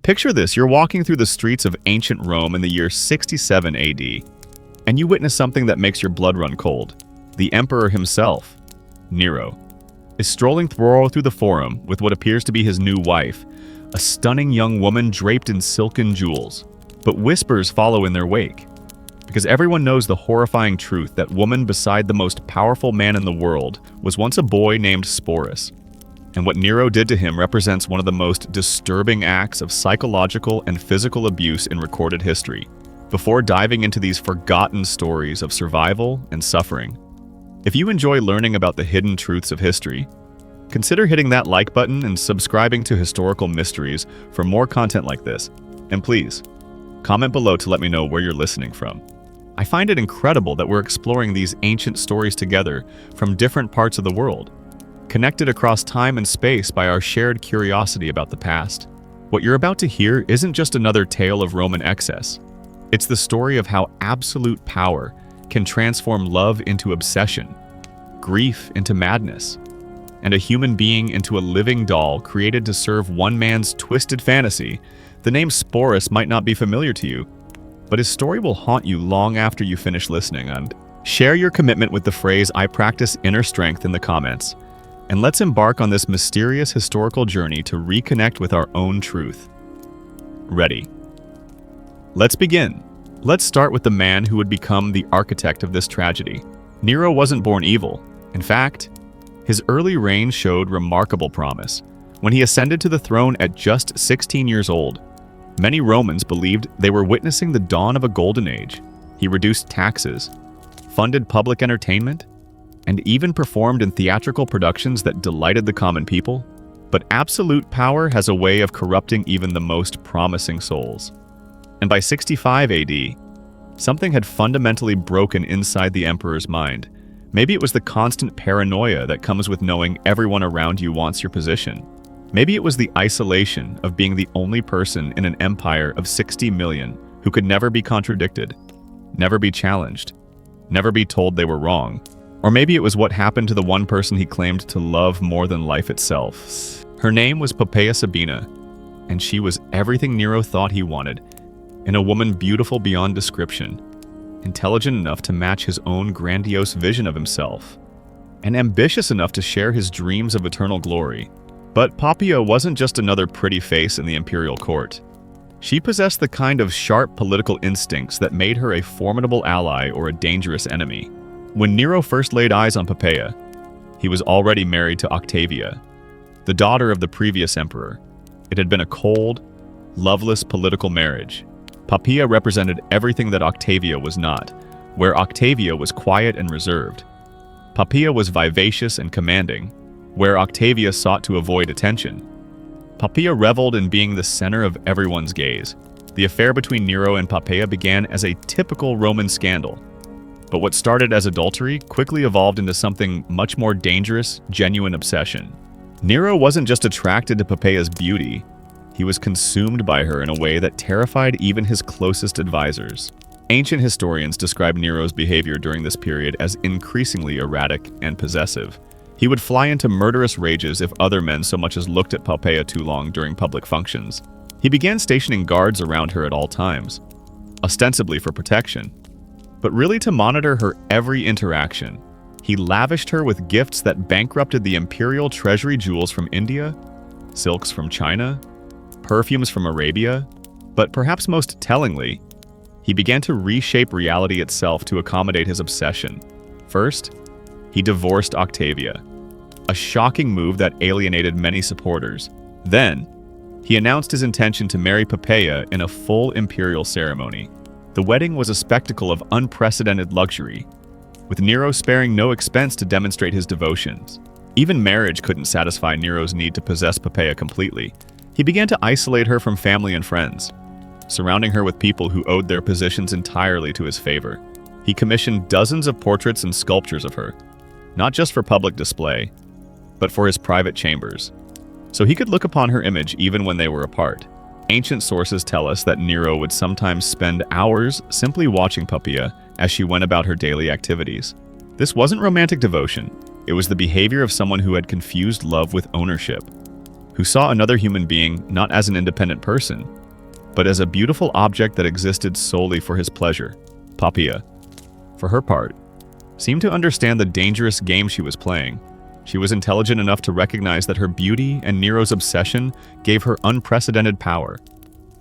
Picture this, you're walking through the streets of ancient Rome in the year 67 AD, and you witness something that makes your blood run cold. The emperor himself, Nero, is strolling through the forum with what appears to be his new wife, a stunning young woman draped in silken jewels. But whispers follow in their wake, because everyone knows the horrifying truth that woman beside the most powerful man in the world was once a boy named Sporus. And what Nero did to him represents one of the most disturbing acts of psychological and physical abuse in recorded history. Before diving into these forgotten stories of survival and suffering, if you enjoy learning about the hidden truths of history, consider hitting that like button and subscribing to Historical Mysteries for more content like this. And please, comment below to let me know where you're listening from. I find it incredible that we're exploring these ancient stories together from different parts of the world, connected across time and space by our shared curiosity about the past. What you're about to hear isn't just another tale of Roman excess. It's the story of how absolute power can transform love into obsession, grief into madness, and a human being into a living doll created to serve one man's twisted fantasy. The name Sporus might not be familiar to you, but his story will haunt you long after you finish listening. And share your commitment with the phrase "I practice inner strength" in the comments. And let's embark on this mysterious historical journey to reconnect with our own truth. Ready? Let's begin. Let's start with the man who would become the architect of this tragedy. Nero wasn't born evil. In fact, his early reign showed remarkable promise. When he ascended to the throne at just 16 years old, many Romans believed they were witnessing the dawn of a golden age. He reduced taxes, funded public entertainment, and even performed in theatrical productions that delighted the common people. But absolute power has a way of corrupting even the most promising souls. And by 65 AD, something had fundamentally broken inside the emperor's mind. Maybe it was the constant paranoia that comes with knowing everyone around you wants your position. Maybe it was the isolation of being the only person in an empire of 60 million who could never be contradicted, never be challenged, never be told they were wrong. Or maybe it was what happened to the one person he claimed to love more than life itself. Her name was Poppaea Sabina, and she was everything Nero thought he wanted, in a woman beautiful beyond description, intelligent enough to match his own grandiose vision of himself, and ambitious enough to share his dreams of eternal glory. But Poppaea wasn't just another pretty face in the imperial court. She possessed the kind of sharp political instincts that made her a formidable ally or a dangerous enemy. When Nero first laid eyes on Poppaea, he was already married to Octavia, the daughter of the previous emperor. It had been a cold, loveless political marriage. Poppaea represented everything that Octavia was not, where Octavia was quiet and reserved. Poppaea was vivacious and commanding, where Octavia sought to avoid attention. Poppaea reveled in being the center of everyone's gaze. The affair between Nero and Poppaea began as a typical Roman scandal. But what started as adultery quickly evolved into something much more dangerous, genuine obsession. Nero wasn't just attracted to Poppaea's beauty, he was consumed by her in a way that terrified even his closest advisors. Ancient historians describe Nero's behavior during this period as increasingly erratic and possessive. He would fly into murderous rages if other men so much as looked at Poppaea too long during public functions. He began stationing guards around her at all times, ostensibly for protection, but really to monitor her every interaction. He lavished her with gifts that bankrupted the imperial treasury jewels from India, silks from China, perfumes from Arabia, but perhaps most tellingly, he began to reshape reality itself to accommodate his obsession. First, he divorced Octavia, a shocking move that alienated many supporters. Then, he announced his intention to marry Poppaea in a full imperial ceremony. The wedding was a spectacle of unprecedented luxury, with Nero sparing no expense to demonstrate his devotions. Even marriage couldn't satisfy Nero's need to possess Poppaea completely. He began to isolate her from family and friends, surrounding her with people who owed their positions entirely to his favor. He commissioned dozens of portraits and sculptures of her, not just for public display, but for his private chambers, so he could look upon her image even when they were apart. Ancient sources tell us that Nero would sometimes spend hours simply watching Poppaea as she went about her daily activities. This wasn't romantic devotion. It was the behavior of someone who had confused love with ownership, who saw another human being not as an independent person, but as a beautiful object that existed solely for his pleasure. Poppaea, for her part, seemed to understand the dangerous game she was playing. She was intelligent enough to recognize that her beauty and Nero's obsession gave her unprecedented power,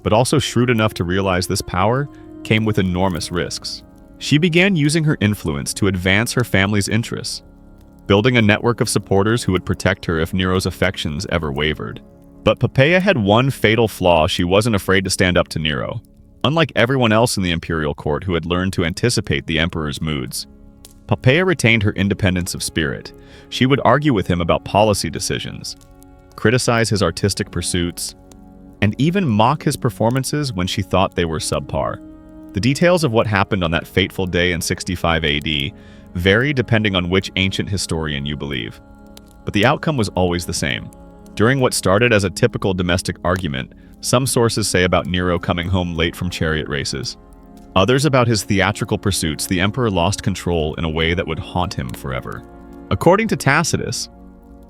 but also shrewd enough to realize this power came with enormous risks. She began using her influence to advance her family's interests, building a network of supporters who would protect her if Nero's affections ever wavered. But Poppaea had one fatal flaw: she wasn't afraid to stand up to Nero. Unlike everyone else in the imperial court who had learned to anticipate the emperor's moods, Poppaea retained her independence of spirit. She would argue with him about policy decisions, criticize his artistic pursuits, and even mock his performances when she thought they were subpar. The details of what happened on that fateful day in 65 AD vary depending on which ancient historian you believe, but the outcome was always the same. During what started as a typical domestic argument, some sources say about Nero coming home late from chariot races. Others about his theatrical pursuits. The emperor lost control in a way that would haunt him forever. According to Tacitus,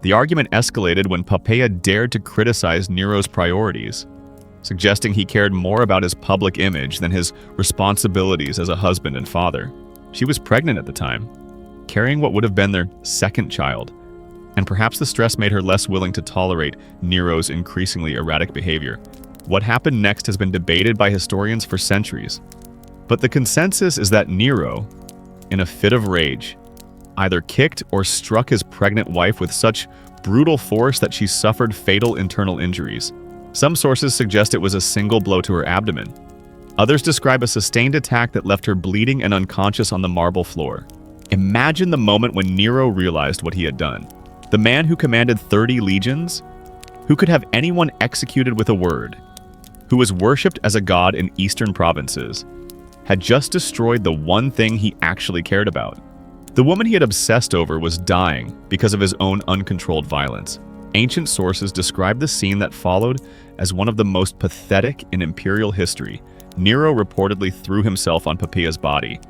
the argument escalated when Poppaea dared to criticize Nero's priorities, suggesting he cared more about his public image than his responsibilities as a husband and father. She was pregnant at the time, carrying what would have been their second child, and perhaps the stress made her less willing to tolerate Nero's increasingly erratic behavior. What happened next has been debated by historians for centuries, but the consensus is that Nero, in a fit of rage, either kicked or struck his pregnant wife with such brutal force that she suffered fatal internal injuries. Some sources suggest it was a single blow to her abdomen. Others describe a sustained attack that left her bleeding and unconscious on the marble floor. Imagine the moment when Nero realized what he had done. The man who commanded 30 legions, who could have anyone executed with a word, who was worshipped as a god in eastern provinces, had just destroyed the one thing he actually cared about. The woman he had obsessed over was dying because of his own uncontrolled violence. Ancient sources describe the scene that followed as one of the most pathetic in imperial history. Nero reportedly threw himself on Poppaea's body,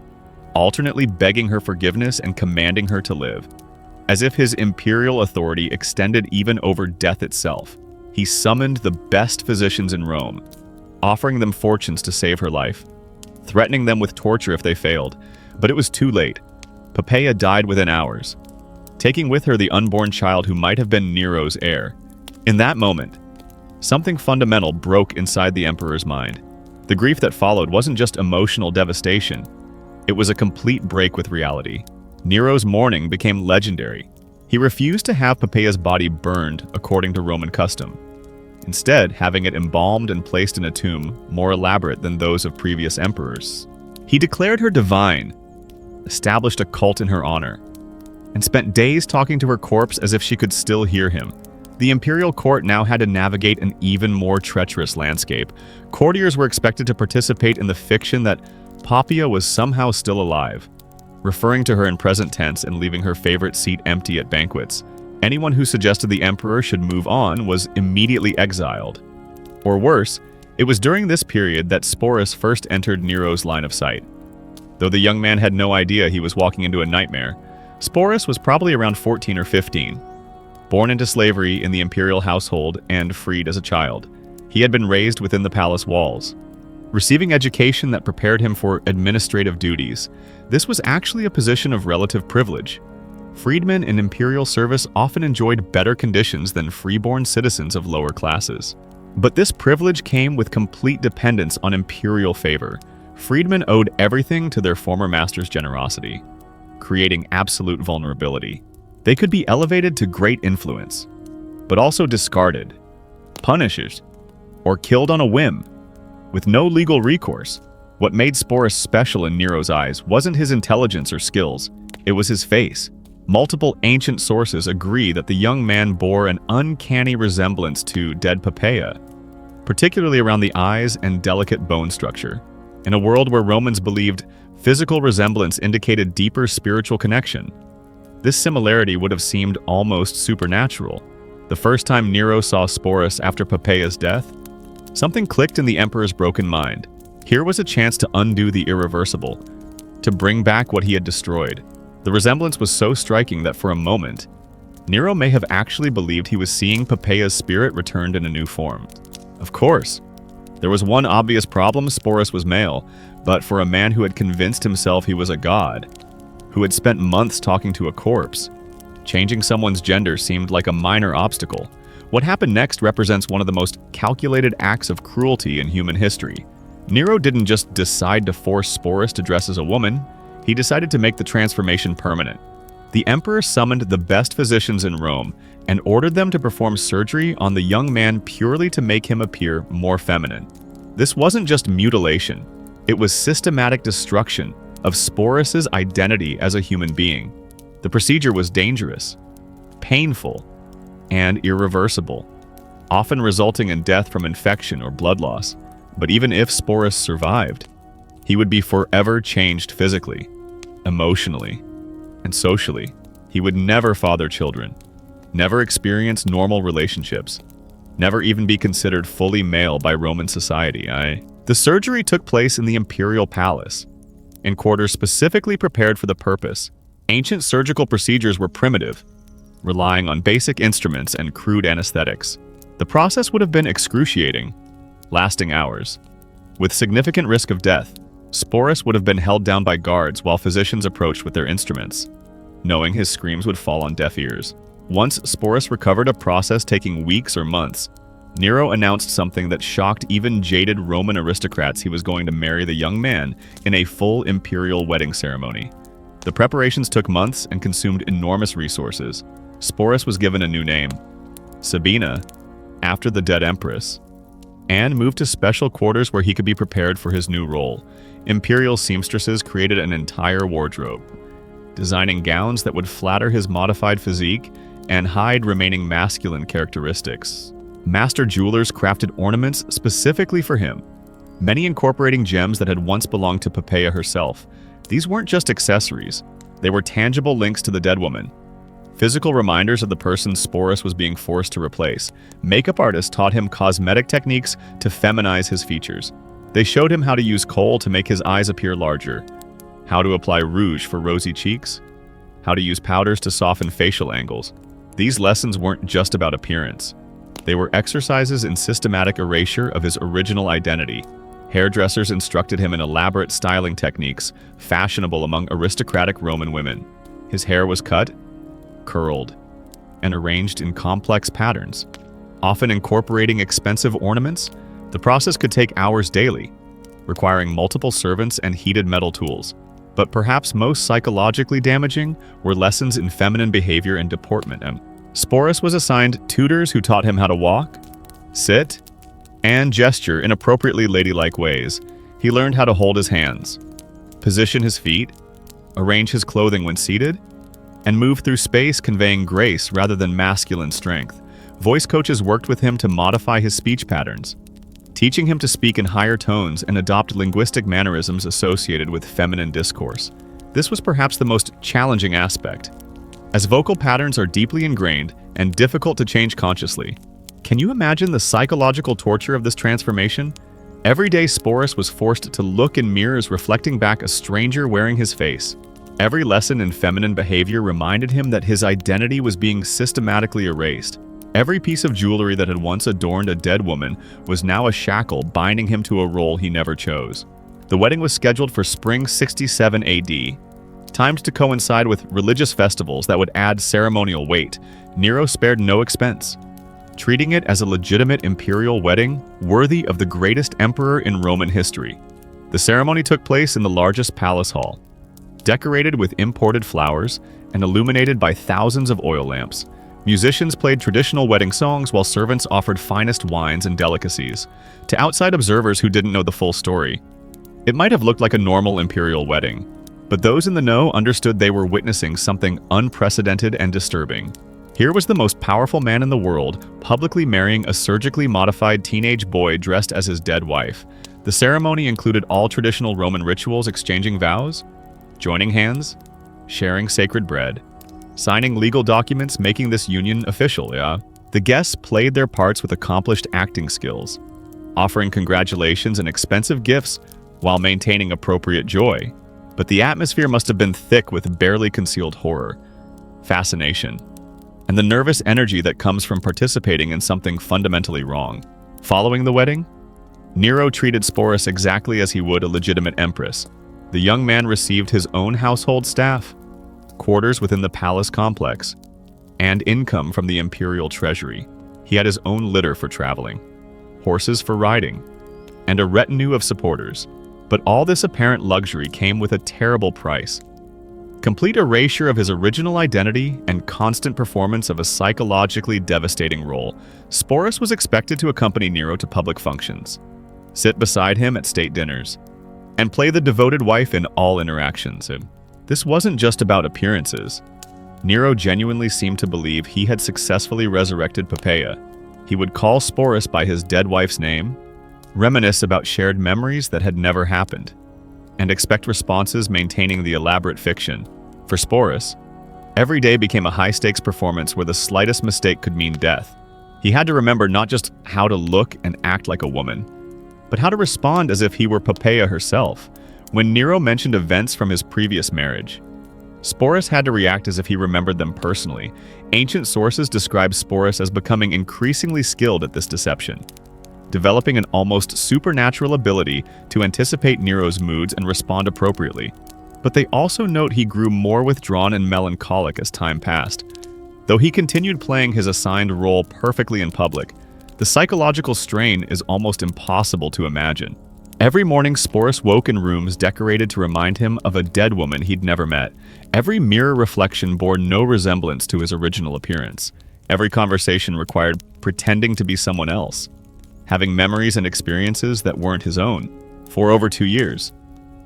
alternately begging her forgiveness and commanding her to live. As if his imperial authority extended even over death itself, he summoned the best physicians in Rome, offering them fortunes to save her life, threatening them with torture if they failed. But it was too late. Poppaea died within hours, taking with her the unborn child who might have been Nero's heir. In that moment, something fundamental broke inside the emperor's mind. The grief that followed wasn't just emotional devastation, it was a complete break with reality. Nero's mourning became legendary. He refused to have Poppaea's body burned according to Roman custom, instead having it embalmed and placed in a tomb more elaborate than those of previous emperors. He declared her divine, established a cult in her honor, and spent days talking to her corpse as if she could still hear him. The imperial court now had to navigate an even more treacherous landscape. Courtiers were expected to participate in the fiction that Poppaea was somehow still alive, referring to her in present tense and leaving her favorite seat empty at banquets. Anyone who suggested the emperor should move on was immediately exiled. Or worse, it was during this period that Sporus first entered Nero's line of sight. Though the young man had no idea he was walking into a nightmare, Sporus was probably around 14 or 15. Born into slavery in the imperial household and freed as a child, he had been raised within the palace walls, receiving education that prepared him for administrative duties. This was actually a position of relative privilege. Freedmen in imperial service often enjoyed better conditions than freeborn citizens of lower classes. But this privilege came with complete dependence on imperial favor. Freedmen owed everything to their former master's generosity, creating absolute vulnerability. They could be elevated to great influence, but also discarded, punished, or killed on a whim, with no legal recourse. What made Sporus special in Nero's eyes wasn't his intelligence or skills, it was his face. Multiple ancient sources agree that the young man bore an uncanny resemblance to dead Poppaea, particularly around the eyes and delicate bone structure. In a world where Romans believed physical resemblance indicated deeper spiritual connection, this similarity would have seemed almost supernatural. The first time Nero saw Sporus after Poppaea's death, something clicked in the emperor's broken mind. Here was a chance to undo the irreversible, to bring back what he had destroyed. The resemblance was so striking that for a moment, Nero may have actually believed he was seeing Poppaea's spirit returned in a new form. Of course, there was one obvious problem: Sporus was male, but for a man who had convinced himself he was a god, who had spent months talking to a corpse, changing someone's gender seemed like a minor obstacle. What happened next represents one of the most calculated acts of cruelty in human history. Nero didn't just decide to force Sporus to dress as a woman, he decided to make the transformation permanent. The emperor summoned the best physicians in Rome and ordered them to perform surgery on the young man purely to make him appear more feminine. This wasn't just mutilation, it was systematic destruction of Sporus's identity as a human being. The procedure was dangerous, painful, and irreversible, often resulting in death from infection or blood loss. But even if Sporus survived, he would be forever changed physically, emotionally, and socially. He would never father children, never experience normal relationships, never even be considered fully male by Roman society. The surgery took place in the imperial palace, in quarters specifically prepared for the purpose. Ancient surgical procedures were primitive, relying on basic instruments and crude anesthetics. The process would have been excruciating, lasting hours. With significant risk of death, Sporus would have been held down by guards while physicians approached with their instruments, knowing his screams would fall on deaf ears. Once Sporus recovered, a process taking weeks or months, Nero announced something that shocked even jaded Roman aristocrats: he was going to marry the young man in a full imperial wedding ceremony. The preparations took months and consumed enormous resources. Sporus was given a new name, Sabina, after the dead empress, and moved to special quarters where he could be prepared for his new role. Imperial seamstresses created an entire wardrobe, designing gowns that would flatter his modified physique and hide remaining masculine characteristics. Master jewelers crafted ornaments specifically for him, many incorporating gems that had once belonged to Poppaea herself. These weren't just accessories, they were tangible links to the dead woman, physical reminders of the person Sporus was being forced to replace. Makeup artists taught him cosmetic techniques to feminize his features. They showed him how to use kohl to make his eyes appear larger, how to apply rouge for rosy cheeks, how to use powders to soften facial angles. These lessons weren't just about appearance. They were exercises in systematic erasure of his original identity. Hairdressers instructed him in elaborate styling techniques fashionable among aristocratic Roman women. His hair was cut, curled, and arranged in complex patterns, often incorporating expensive ornaments. The process could take hours daily, requiring multiple servants and heated metal tools. But perhaps most psychologically damaging were lessons in feminine behavior and deportment. Sporus was assigned tutors who taught him how to walk, sit, and gesture in appropriately ladylike ways. He learned how to hold his hands, position his feet, arrange his clothing when seated, and move through space, conveying grace rather than masculine strength. Voice coaches worked with him to modify his speech patterns, teaching him to speak in higher tones and adopt linguistic mannerisms associated with feminine discourse. This was perhaps the most challenging aspect, as vocal patterns are deeply ingrained and difficult to change consciously. Can you imagine the psychological torture of this transformation? Every day Sporus was forced to look in mirrors reflecting back a stranger wearing his face. Every lesson in feminine behavior reminded him that his identity was being systematically erased. Every piece of jewelry that had once adorned a dead woman was now a shackle binding him to a role he never chose. The wedding was scheduled for spring 67 AD, timed to coincide with religious festivals that would add ceremonial weight. Nero spared no expense, treating it as a legitimate imperial wedding worthy of the greatest emperor in Roman history. The ceremony took place in the largest palace hall, decorated with imported flowers and illuminated by thousands of oil lamps. Musicians played traditional wedding songs while servants offered finest wines and delicacies. To outside observers who didn't know the full story, it might have looked like a normal imperial wedding, but those in the know understood they were witnessing something unprecedented and disturbing. Here was the most powerful man in the world publicly marrying a surgically modified teenage boy dressed as his dead wife. The ceremony included all traditional Roman rituals: exchanging vows, joining hands, sharing sacred bread, signing legal documents, making this union official. The guests played their parts with accomplished acting skills, offering congratulations and expensive gifts while maintaining appropriate joy. But the atmosphere must have been thick with barely concealed horror, fascination, and the nervous energy that comes from participating in something fundamentally wrong. Following the wedding, Nero treated Sporus exactly as he would a legitimate empress. The young man received his own household staff, quarters within the palace complex, and income from the imperial treasury. He had his own litter for traveling, horses for riding, and a retinue of supporters. But all this apparent luxury came with a terrible price. Complete erasure of his original identity and constant performance of a psychologically devastating role. Sporus was expected to accompany Nero to public functions, sit beside him at state dinners, and play the devoted wife in all interactions. This wasn't just about appearances. Nero genuinely seemed to believe he had successfully resurrected Poppaea. He would call Sporus by his dead wife's name, reminisce about shared memories that had never happened, and expect responses maintaining the elaborate fiction. For Sporus, every day became a high-stakes performance where the slightest mistake could mean death. He had to remember not just how to look and act like a woman, but how to respond as if he were Poppaea herself. When Nero mentioned events from his previous marriage, Sporus had to react as if he remembered them personally. Ancient sources describe Sporus as becoming increasingly skilled at this deception, developing an almost supernatural ability to anticipate Nero's moods and respond appropriately. But they also note he grew more withdrawn and melancholic as time passed. Though he continued playing his assigned role perfectly in public, the psychological strain is almost impossible to imagine. Every morning, Sporus woke in rooms decorated to remind him of a dead woman he'd never met. Every mirror reflection bore no resemblance to his original appearance. Every conversation required pretending to be someone else, having memories and experiences that weren't his own. For over 2 years,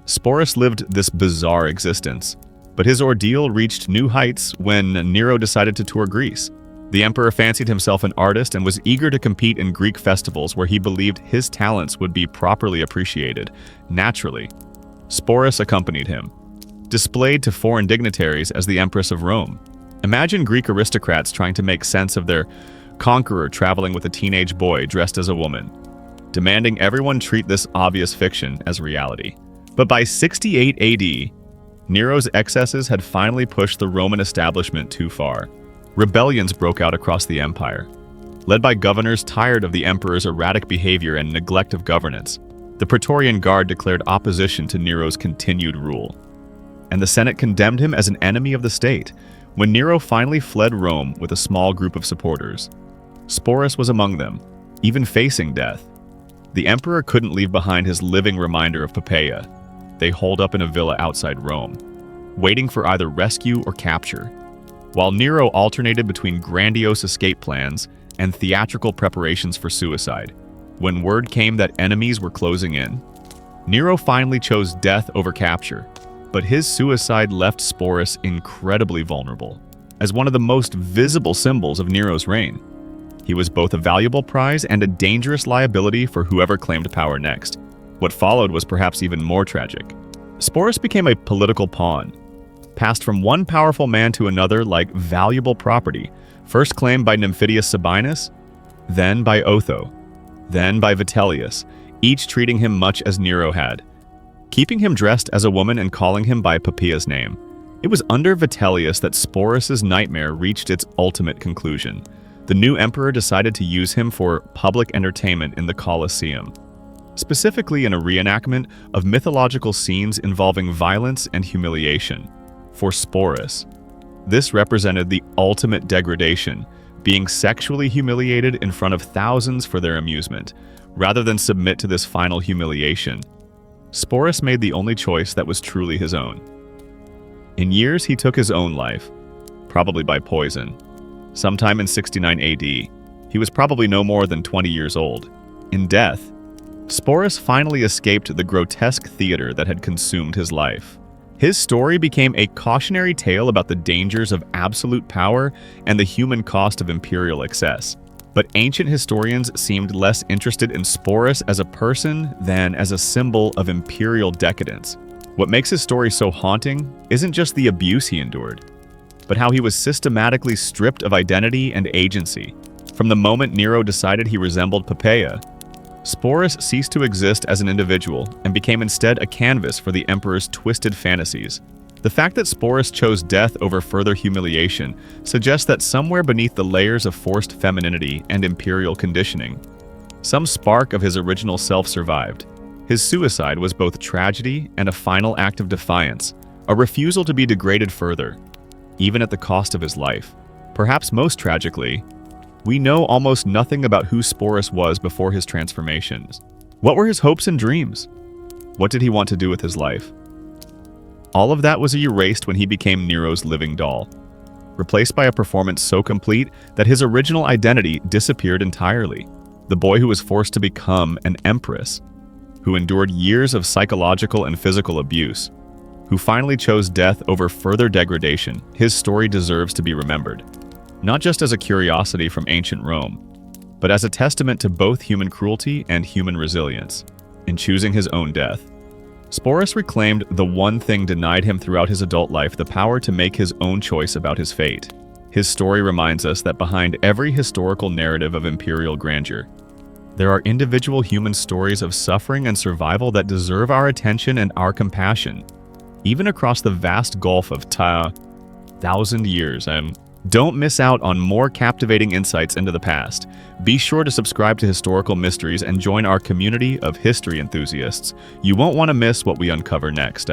Sporus lived this bizarre existence, but his ordeal reached new heights when Nero decided to tour Greece. The emperor fancied himself an artist and was eager to compete in Greek festivals where he believed his talents would be properly appreciated. Naturally, Sporus accompanied him, displayed to foreign dignitaries as the Empress of Rome. Imagine Greek aristocrats trying to make sense of their conqueror traveling with a teenage boy dressed as a woman, demanding everyone treat this obvious fiction as reality. But by 68 AD, Nero's excesses had finally pushed the Roman establishment too far. Rebellions broke out across the empire, led by governors tired of the emperor's erratic behavior and neglect of governance. The Praetorian Guard declared opposition to Nero's continued rule, and the Senate condemned him as an enemy of the state. When Nero finally fled Rome with a small group of supporters, Sporus was among them, even facing death. The emperor couldn't leave behind his living reminder of Poppaea. They holed up in a villa outside Rome, waiting for either rescue or capture. While Nero alternated between grandiose escape plans and theatrical preparations for suicide, when word came that enemies were closing in, Nero finally chose death over capture. But his suicide left Sporus incredibly vulnerable. As one of the most visible symbols of Nero's reign, he was both a valuable prize and a dangerous liability for whoever claimed power next. What followed was perhaps even more tragic. Sporus became a political pawn, passed from one powerful man to another like valuable property, first claimed by Nymphidius Sabinus, then by Otho, then by Vitellius, each treating him much as Nero had, keeping him dressed as a woman and calling him by Poppaea's name. It was under Vitellius that Sporus's nightmare reached its ultimate conclusion. The new emperor decided to use him for public entertainment in the Colosseum, specifically in a reenactment of mythological scenes involving violence and humiliation. For Sporus, this represented the ultimate degradation, being sexually humiliated in front of thousands for their amusement. Rather than submit to this final humiliation, Sporus made the only choice that was truly his own. In years, he took his own life, probably by poison. Sometime in 69 AD, he was probably no more than 20 years old. In death, Sporus finally escaped the grotesque theater that had consumed his life. His story became a cautionary tale about the dangers of absolute power and the human cost of imperial excess. But ancient historians seemed less interested in Sporus as a person than as a symbol of imperial decadence. What makes his story so haunting isn't just the abuse he endured, but how he was systematically stripped of identity and agency. From the moment Nero decided he resembled Poppaea, Sporus ceased to exist as an individual and became instead a canvas for the emperor's twisted fantasies. The fact that Sporus chose death over further humiliation suggests that somewhere beneath the layers of forced femininity and imperial conditioning, some spark of his original self survived. His suicide was both tragedy and a final act of defiance, a refusal to be degraded further, even at the cost of his life. Perhaps most tragically, we know almost nothing about who Sporus was before his transformations. What were his hopes and dreams? What did he want to do with his life? All of that was erased when he became Nero's living doll, replaced by a performance so complete that his original identity disappeared entirely. The boy who was forced to become an empress, who endured years of psychological and physical abuse, who finally chose death over further degradation. His story deserves to be remembered, not just as a curiosity from ancient Rome, but as a testament to both human cruelty and human resilience. In choosing his own death, Sporus reclaimed the one thing denied him throughout his adult life: the power to make his own choice about his fate. His story reminds us that behind every historical narrative of imperial grandeur, there are individual human stories of suffering and survival that deserve our attention and our compassion, even across the vast gulf of 1,000 years. Don't miss out on more captivating insights into the past. Be sure to subscribe to Historical Mysteries and join our community of history enthusiasts. You won't want to miss what we uncover next.